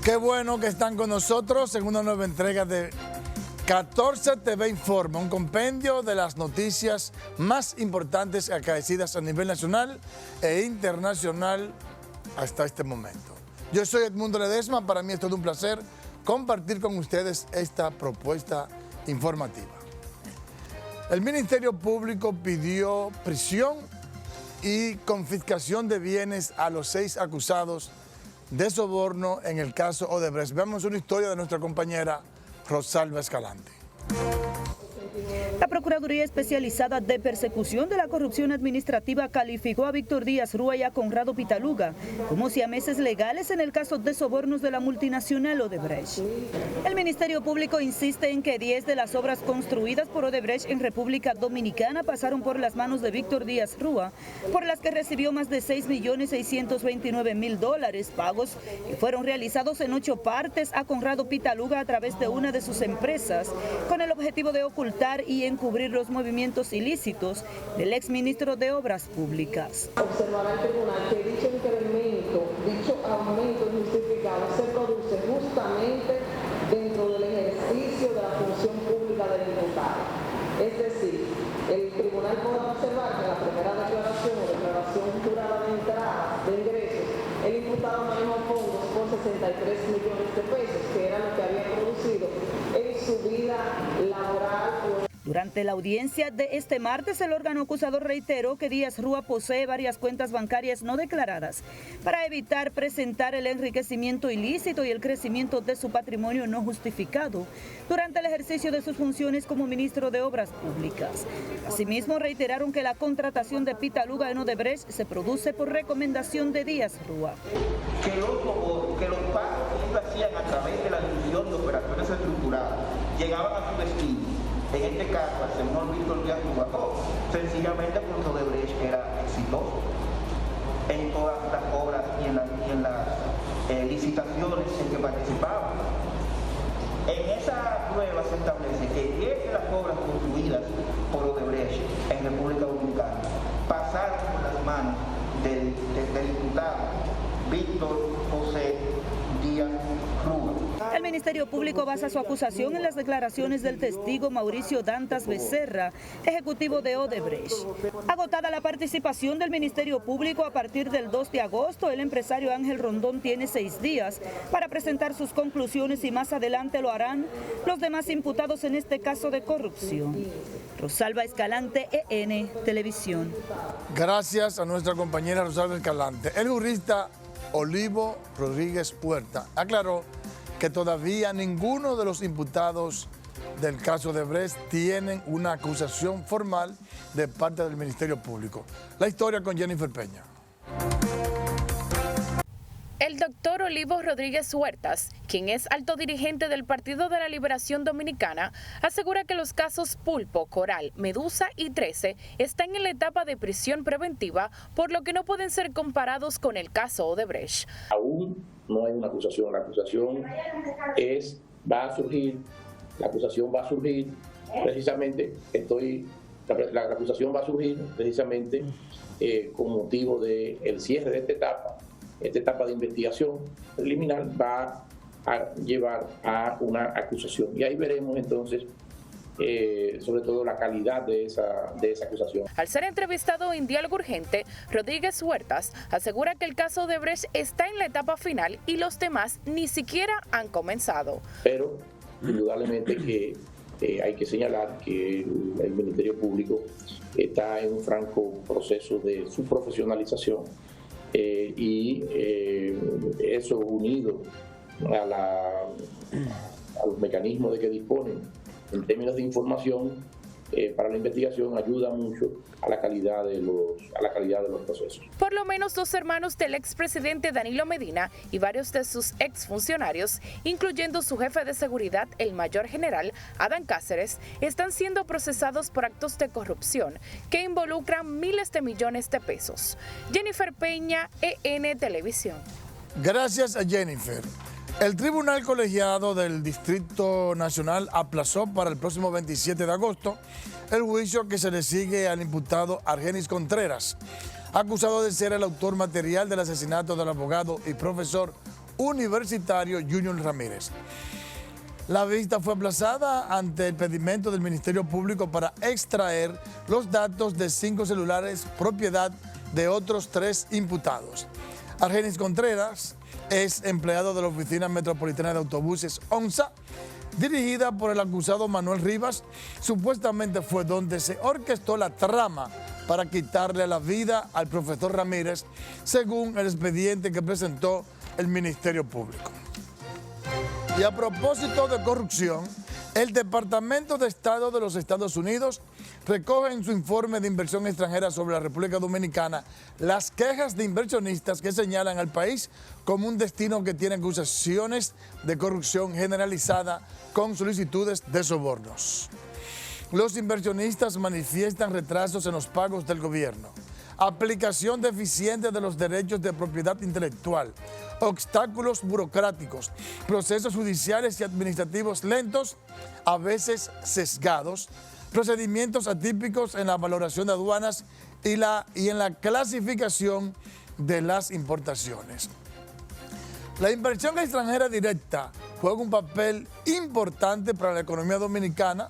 Qué bueno que están con nosotros en una nueva entrega de 14 TV Informa, un compendio de las noticias más importantes acaecidas a nivel nacional e internacional hasta este momento. Yo soy Edmundo Ledesma, para mí es todo un placer compartir con ustedes esta propuesta informativa. El Ministerio Público pidió prisión y confiscación de bienes a los 6 acusados de soborno en el caso Odebrecht. Veamos una historia de nuestra compañera Rosalba Escalante. La Procuraduría Especializada de Persecución de la Corrupción Administrativa calificó a Víctor Díaz Rúa y a Conrado Pitaluga como siameses legales en el caso de sobornos de la multinacional Odebrecht. El Ministerio Público insiste en que 10 de las obras construidas por Odebrecht en República Dominicana pasaron por las manos de Víctor Díaz Rúa, por las que recibió más de $6.629.000, pagos que fueron realizados en 8 partes a Conrado Pitaluga a través de una de sus empresas, con el objetivo de ocultar y encubrir los movimientos ilícitos del exministro de Obras Públicas. Observará el tribunal que dicho aumento injustificado se produce justamente dentro del ejercicio de la función pública del imputado. Es decir, el tribunal podrá observar que en la primera declaración o declaración jurada de entrada de ingresos, el imputado manejó fondos por 63 millones de pesos, que era lo que había producido en su vida laboral. Durante la audiencia de este martes, el órgano acusador reiteró que Díaz Rúa posee varias cuentas bancarias no declaradas para evitar presentar el enriquecimiento ilícito y el crecimiento de su patrimonio no justificado durante el ejercicio de sus funciones como ministro de Obras Públicas. Asimismo, reiteraron que la contratación de Pitaluga en Odebrecht se produce por recomendación de Díaz Rúa. Que los pagos que ellos hacían a través de la división de operaciones estructuradas llegaban a su destino. En este caso, al señor Víctor Díaz Rúa, sencillamente porque Odebrecht era exitoso en todas las obras y en las licitaciones en que participaba. En esa prueba se establece que 10 de las obras construidas por Odebrecht en República Dominicana pasaron por las manos del imputado Víctor José Díaz Rúa. El Ministerio Público basa su acusación en las declaraciones del testigo Mauricio Dantas Becerra, ejecutivo de Odebrecht. Agotada la participación del Ministerio Público a partir del 2 de agosto, el empresario Ángel Rondón tiene 6 días para presentar sus conclusiones y más adelante lo harán los demás imputados en este caso de corrupción. Rosalba Escalante, EN Televisión. Gracias a nuestra compañera Rosalba Escalante. El jurista Olivo Rodríguez Puerta aclaró que todavía ninguno de los imputados del caso de Odebrecht tienen una acusación formal de parte del Ministerio Público. La historia con Jennifer Peña. El doctor Olivo Rodríguez Huertas, quien es alto dirigente del Partido de la Liberación Dominicana, asegura que los casos Pulpo, Coral, Medusa y 13 están en la etapa de prisión preventiva, por lo que no pueden ser comparados con el caso Odebrecht. Aún no hay una acusación, la acusación va a surgir precisamente, la acusación va a surgir precisamente con motivo del cierre de esta etapa de investigación preliminar va a llevar a una acusación. Y ahí veremos entonces sobre todo la calidad de esa acusación. Al ser entrevistado en Diálogo Urgente, Rodríguez Huertas asegura que el caso de Odebrecht está en la etapa final y los demás ni siquiera han comenzado. Pero indudablemente que hay que señalar que el Ministerio Público está en un franco proceso de su profesionalización y eso unido a los mecanismos de que disponen en términos de información para la investigación ayuda mucho a la calidad de los procesos. Por lo menos 2 hermanos del expresidente Danilo Medina y varios de sus exfuncionarios, incluyendo su jefe de seguridad, el mayor general Adán Cáceres, están siendo procesados por actos de corrupción que involucran miles de millones de pesos. Jennifer Peña, EN Televisión. Gracias a Jennifer. El Tribunal Colegiado del Distrito Nacional aplazó para el próximo 27 de agosto el juicio que se le sigue al imputado Argenis Contreras, acusado de ser el autor material del asesinato del abogado y profesor universitario Junior Ramírez. La vista fue aplazada ante el pedimento del Ministerio Público para extraer los datos de 5 celulares propiedad de otros 3 imputados. Argenis Contreras es empleado de la Oficina Metropolitana de Autobuses ONSA, dirigida por el acusado Manuel Rivas. Supuestamente fue donde se orquestó la trama para quitarle la vida al profesor Ramírez, según el expediente que presentó el Ministerio Público. Y a propósito de corrupción, el Departamento de Estado de los Estados Unidos recoge en su informe de inversión extranjera sobre la República Dominicana las quejas de inversionistas que señalan al país como un destino que tiene acusaciones de corrupción generalizada con solicitudes de sobornos. Los inversionistas manifiestan retrasos en los pagos del gobierno, aplicación deficiente de los derechos de propiedad intelectual, obstáculos burocráticos, procesos judiciales y administrativos lentos, a veces sesgados, procedimientos atípicos en la valoración de aduanas y en la clasificación de las importaciones. La inversión extranjera directa juega un papel importante para la economía dominicana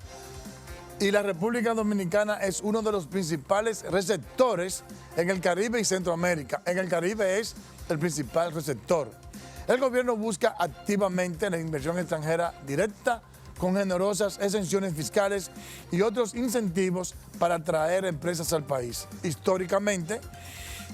y la República Dominicana es uno de los principales receptores en el Caribe y Centroamérica. En el Caribe es el principal receptor. El gobierno busca activamente la inversión extranjera directa con generosas exenciones fiscales y otros incentivos para atraer empresas al país. Históricamente,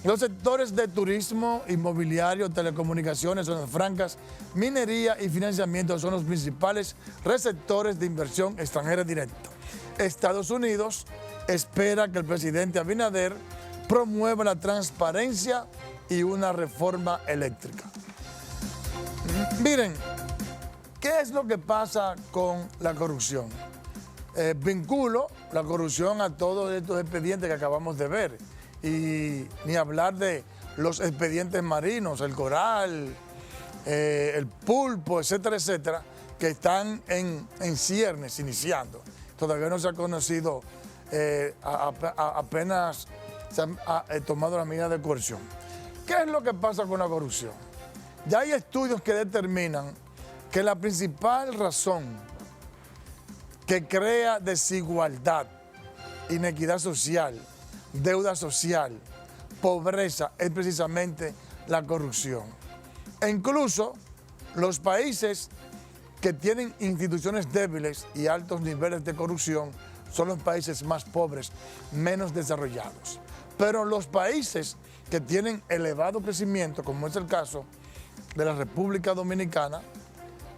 los sectores de turismo, inmobiliario, telecomunicaciones, zonas francas, minería y financiamiento son los principales receptores de inversión extranjera directa. Estados Unidos espera que el presidente Abinader promueva la transparencia y una reforma eléctrica. Miren, ¿qué es lo que pasa con la corrupción? Vinculo la corrupción a todos estos expedientes que acabamos de ver y ni hablar de los expedientes marinos, el coral, el pulpo, etcétera, etcétera, que están en ciernes iniciando. Todavía no se ha conocido, apenas se han tomado las medidas de coerción. ¿Qué es lo que pasa con la corrupción? Ya hay estudios que determinan que la principal razón que crea desigualdad, inequidad social, deuda social, pobreza, es precisamente la corrupción. E incluso los países que tienen instituciones débiles y altos niveles de corrupción son los países más pobres, menos desarrollados. Pero los países que tienen elevado crecimiento, como es el caso de la República Dominicana,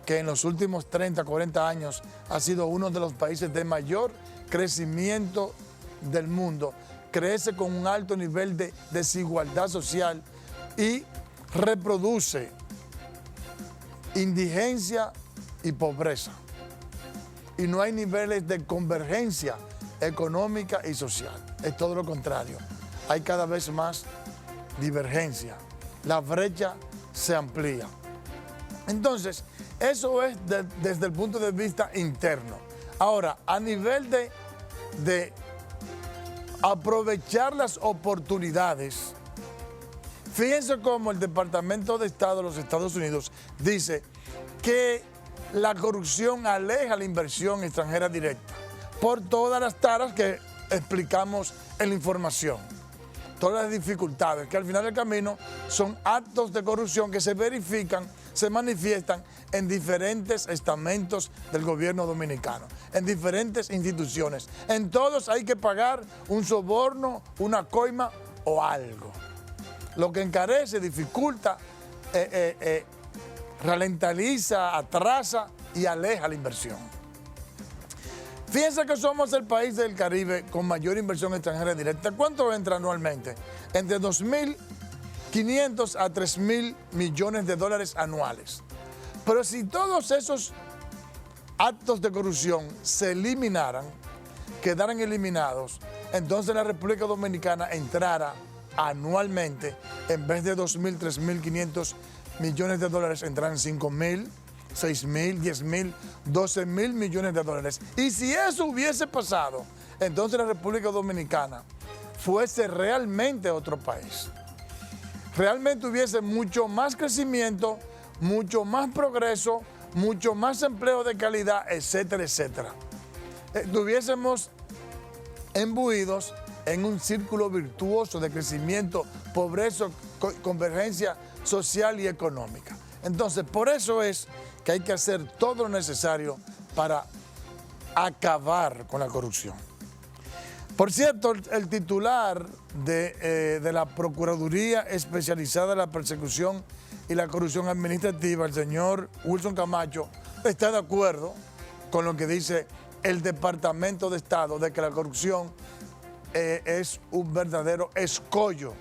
que en los últimos 30, 40 años ha sido uno de los países de mayor crecimiento del mundo, crece con un alto nivel de desigualdad social y reproduce indigencia y pobreza. Y no hay niveles de convergencia económica y social. Es todo lo contrario. Hay cada vez más divergencia. La brecha se amplía. Entonces, eso es desde el punto de vista interno. Ahora, a nivel de aprovechar las oportunidades, fíjense cómo el Departamento de Estado de los Estados Unidos dice que la corrupción aleja la inversión extranjera directa por todas las taras que explicamos en la información. Todas las dificultades que al final del camino son actos de corrupción que se verifican, se manifiestan en diferentes estamentos del gobierno dominicano, en diferentes instituciones. En todos hay que pagar un soborno, una coima o algo. Lo que encarece, dificulta, ralentiza, atrasa y aleja la inversión. Fíjense que somos el país del Caribe con mayor inversión extranjera directa. ¿Cuánto entra anualmente? Entre 2.500 a 3.000 millones de dólares anuales. Pero si todos esos actos de corrupción se eliminaran, quedaran eliminados, entonces la República Dominicana entrara anualmente, en vez de 2.000, 3.500 millones de dólares, entraran 5.000, 6.000, 10.000, 12.000 millones de dólares. Y si eso hubiese pasado, entonces la República Dominicana fuese realmente otro país. Realmente hubiese mucho más crecimiento, mucho más progreso, mucho más empleo de calidad, etcétera, etcétera. Estuviésemos embuidos en un círculo virtuoso de crecimiento, pobreza, convergencia social y económica. Entonces, por eso es que hay que hacer todo lo necesario para acabar con la corrupción. Por cierto, el titular de la Procuraduría Especializada en la Persecución y la Corrupción Administrativa, el señor Wilson Camacho, está de acuerdo con lo que dice el Departamento de Estado de que la corrupción es un verdadero escollo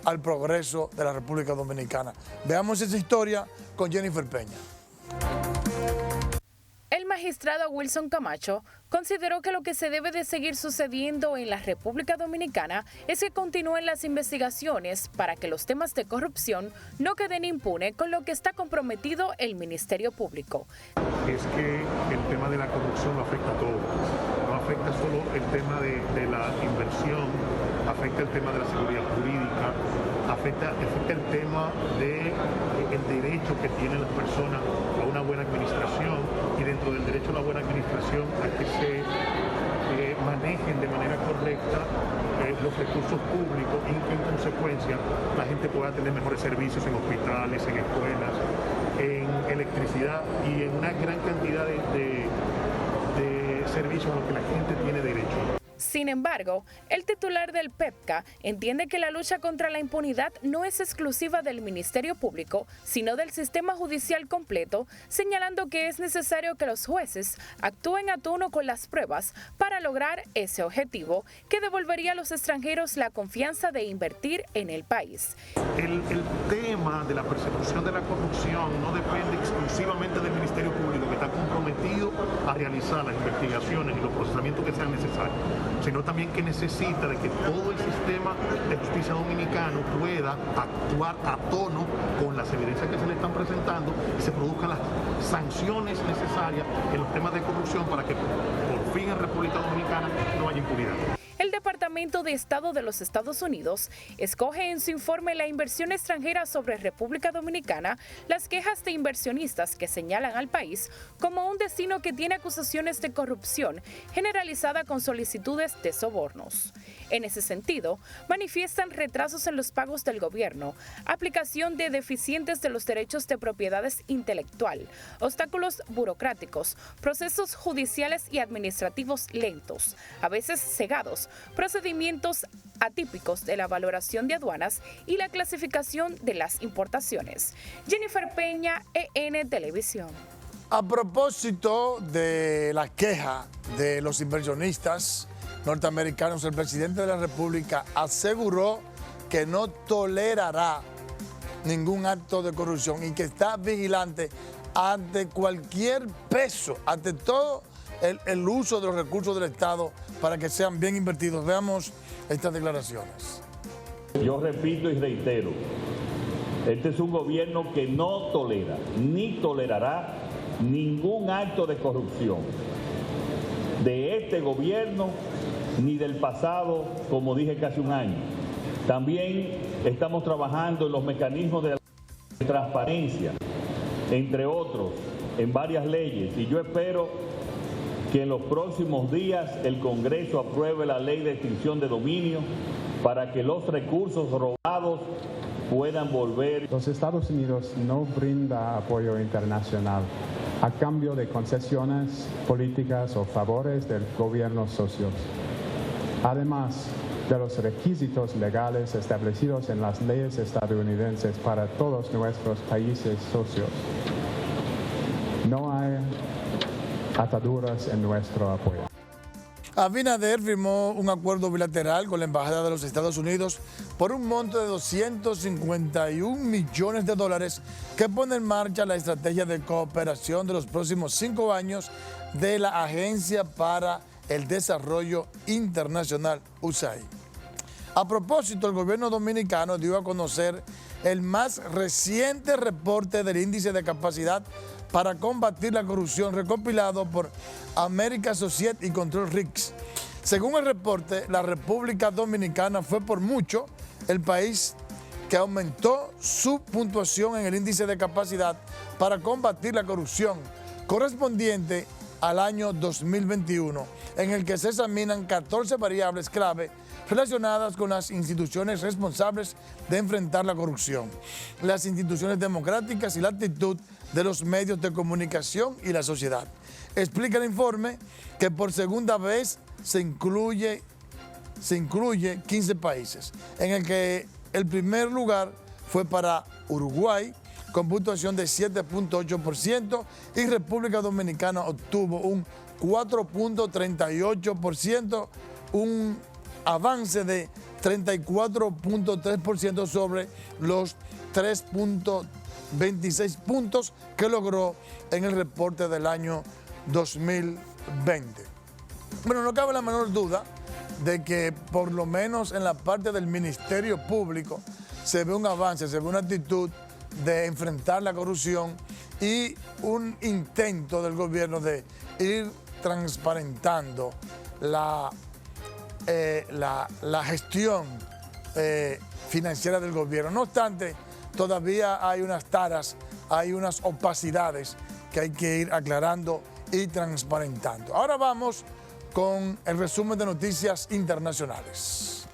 al progreso de la República Dominicana. Veamos esa historia con Jennifer Peña. El magistrado Wilson Camacho consideró que lo que se debe de seguir sucediendo en la República Dominicana es que continúen las investigaciones para que los temas de corrupción no queden impunes, con lo que está comprometido el Ministerio Público. Es que el tema de la corrupción lo afecta a todo. No afecta solo el tema de la inversión, afecta el tema de la seguridad jurídica, afecta el tema del derecho que tienen las personas a una buena administración, y dentro del derecho a la buena administración a que se manejen de manera correcta los recursos públicos y que en consecuencia la gente pueda tener mejores servicios en hospitales, en escuelas, en electricidad y en una gran cantidad de servicios a los que la gente tiene derecho. Sin embargo, el titular del PEPCA entiende que la lucha contra la impunidad no es exclusiva del Ministerio Público, sino del sistema judicial completo, señalando que es necesario que los jueces actúen a tono con las pruebas para lograr ese objetivo, que devolvería a los extranjeros la confianza de invertir en el país. El tema de la persecución de la corrupción no depende exclusivamente del Ministerio Público, que está comprometido a realizar las investigaciones y los procesamientos que sean necesarios, sino también que necesita de que todo el sistema de justicia dominicano pueda actuar a tono con las evidencias que se le están presentando y se produzcan las sanciones necesarias en los temas de corrupción para que por fin en República Dominicana no haya impunidad. El Departamento de Estado de los Estados Unidos escoge en su informe La inversión extranjera sobre República Dominicana las quejas de inversionistas que señalan al país como un destino que tiene acusaciones de corrupción generalizada con solicitudes de sobornos. En ese sentido, manifiestan retrasos en los pagos del gobierno, aplicación de deficientes de los derechos de propiedades intelectual, obstáculos burocráticos, procesos judiciales y administrativos lentos, a veces cegados, procedimientos atípicos de la valoración de aduanas y la clasificación de las importaciones. Jennifer Peña, EN Televisión. A propósito de la queja de los inversionistas norteamericanos, el presidente de la República aseguró que no tolerará ningún acto de corrupción y que está vigilante ante cualquier peso, ante todo el uso de los recursos del Estado para que sean bien invertidos. Veamos estas declaraciones. Yo repito y reitero, este es un gobierno que no tolera ni tolerará ningún acto de corrupción de este gobierno ni del pasado, como dije casi un año. También estamos trabajando en los mecanismos de transparencia, entre otros, en varias leyes, y yo espero que en los próximos días el Congreso apruebe la ley de extinción de dominio para que los recursos robados puedan volver. Los Estados Unidos no brinda apoyo internacional a cambio de concesiones políticas o favores del gobierno socios. Además de los requisitos legales establecidos en las leyes estadounidenses para todos nuestros países socios, no hay ataduras en nuestro apoyo. Abinader firmó un acuerdo bilateral con la Embajada de los Estados Unidos por un monto de $251 millones que pone en marcha la estrategia de cooperación de los próximos 5 años de la Agencia para el Desarrollo Internacional, USAID. A propósito, el gobierno dominicano dio a conocer el más reciente reporte del índice de capacidad para combatir la corrupción recopilado por American Associates y Control Risks. Según el reporte, la República Dominicana fue por mucho el país que aumentó su puntuación en el índice de capacidad para combatir la corrupción correspondiente al año 2021, en el que se examinan 14 variables clave relacionadas con las instituciones responsables de enfrentar la corrupción, las instituciones democráticas y la actitud de los medios de comunicación y la sociedad. Explica el informe que por segunda vez se incluye 15 países, en el que el primer lugar fue para Uruguay, con puntuación de 7.8%, y República Dominicana obtuvo un 4.38%, un avance de 34.3% sobre los 3.26 puntos que logró en el reporte del año 2020. Bueno, no cabe la menor duda de que por lo menos en la parte del Ministerio Público se ve un avance, se ve una actitud de enfrentar la corrupción y un intento del gobierno de ir transparentando la gestión financiera del gobierno. No obstante, todavía hay unas taras, hay unas opacidades que hay que ir aclarando y transparentando. Ahora vamos con el resumen de noticias internacionales.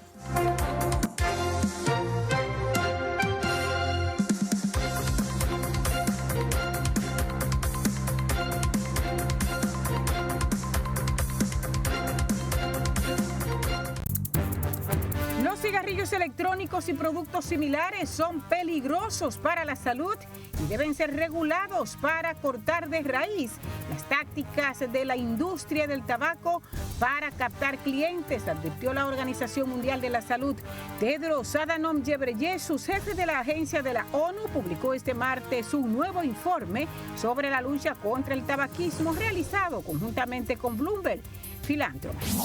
Los cigarrillos electrónicos y productos similares son peligrosos para la salud y deben ser regulados para cortar de raíz las tácticas de la industria del tabaco para captar clientes, advirtió la Organización Mundial de la Salud. Tedros Adhanom Ghebreyesus, jefe de la agencia de la ONU, publicó este martes un nuevo informe sobre la lucha contra el tabaquismo realizado conjuntamente con Bloomberg Philanthropies.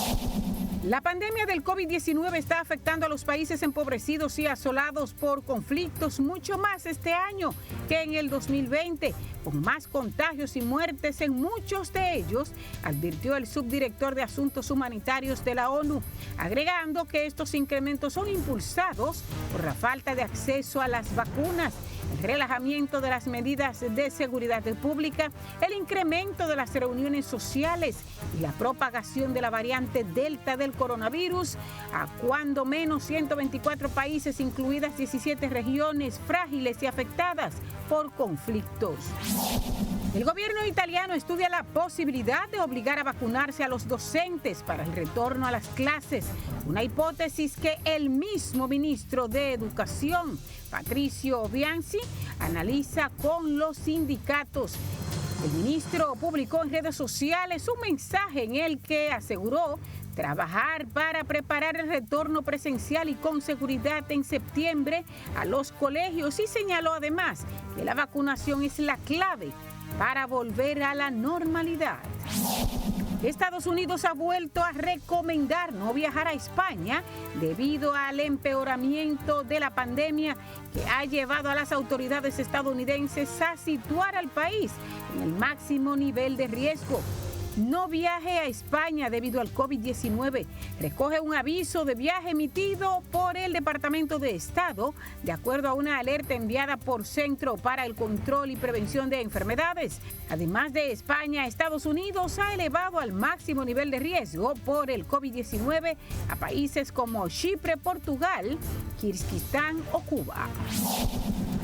La pandemia del COVID-19 está afectando a los países empobrecidos y asolados por conflictos mucho más este año que en el 2020, con más contagios y muertes en muchos de ellos, advirtió el subdirector de Asuntos Humanitarios de la ONU, agregando que estos incrementos son impulsados por la falta de acceso a las vacunas, el relajamiento de las medidas de seguridad pública, el incremento de las reuniones sociales y la propagación de la variante Delta del coronavirus a cuando menos 124 países, incluidas 17 regiones frágiles y afectadas por conflictos. El gobierno italiano estudia la posibilidad de obligar a vacunarse a los docentes para el retorno a las clases, una hipótesis que el mismo ministro de Educación, Patrizio Bianchi, analiza con los sindicatos. El ministro publicó en redes sociales un mensaje en el que aseguró trabajar para preparar el retorno presencial y con seguridad en septiembre a los colegios, y señaló además que la vacunación es la clave para volver a la normalidad. Estados Unidos ha vuelto a recomendar no viajar a España debido al empeoramiento de la pandemia que ha llevado a las autoridades estadounidenses a situar al país en el máximo nivel de riesgo. No viaje a España debido al COVID-19. Recoge un aviso de viaje emitido por el Departamento de Estado, de acuerdo a una alerta enviada por Centro para el Control y Prevención de Enfermedades. Además de España, Estados Unidos ha elevado al máximo nivel de riesgo por el COVID-19 a países como Chipre, Portugal, Kirguistán o Cuba.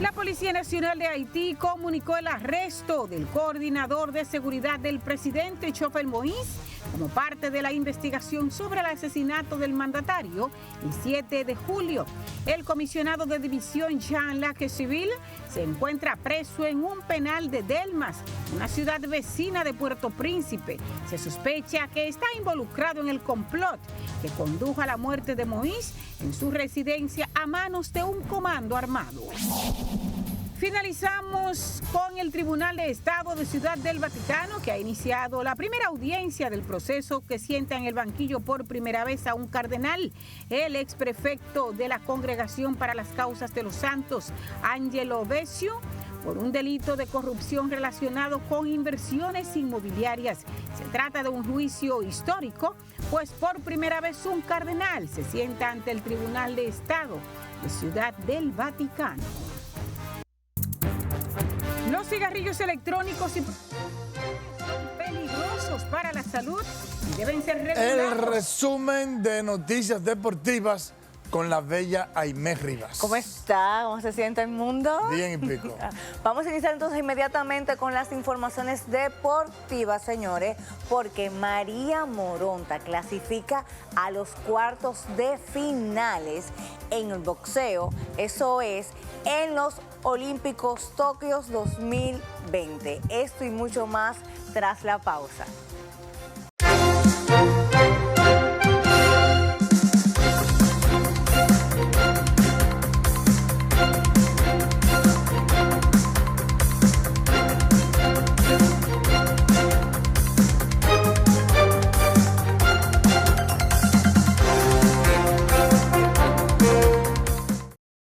La Policía Nacional de Haití comunicó el arresto del coordinador de seguridad del presidente Jovenel Moïse como parte de la investigación sobre el asesinato del mandatario el 7 de julio. El comisionado de división Jean-Lac Civil se encuentra preso en un penal de Delmas, una ciudad vecina de Puerto Príncipe. Se sospecha que está involucrado en el complot que condujo a la muerte de Moïse en su residencia a manos de un comando armado. Finalizamos con el Tribunal de Estado de Ciudad del Vaticano, que ha iniciado la primera audiencia del proceso que sienta en el banquillo por primera vez a un cardenal. El exprefecto de la Congregación para las Causas de los Santos, Angelo Beccio, por un delito de corrupción relacionado con inversiones inmobiliarias. Se trata de un juicio histórico, pues por primera vez un cardenal se sienta ante el Tribunal de Estado de Ciudad del Vaticano. Los cigarrillos electrónicos y son peligrosos para la salud y deben ser regulados. El resumen de noticias deportivas con la bella Aimé Rivas. ¿Cómo está? ¿Cómo se siente el mundo? Bien y pico. Vamos a iniciar entonces inmediatamente con las informaciones deportivas, señores, porque María Moronta clasifica a los cuartos de finales en el boxeo, eso es, en los Olímpicos Tokio 2020. Esto y mucho más tras la pausa.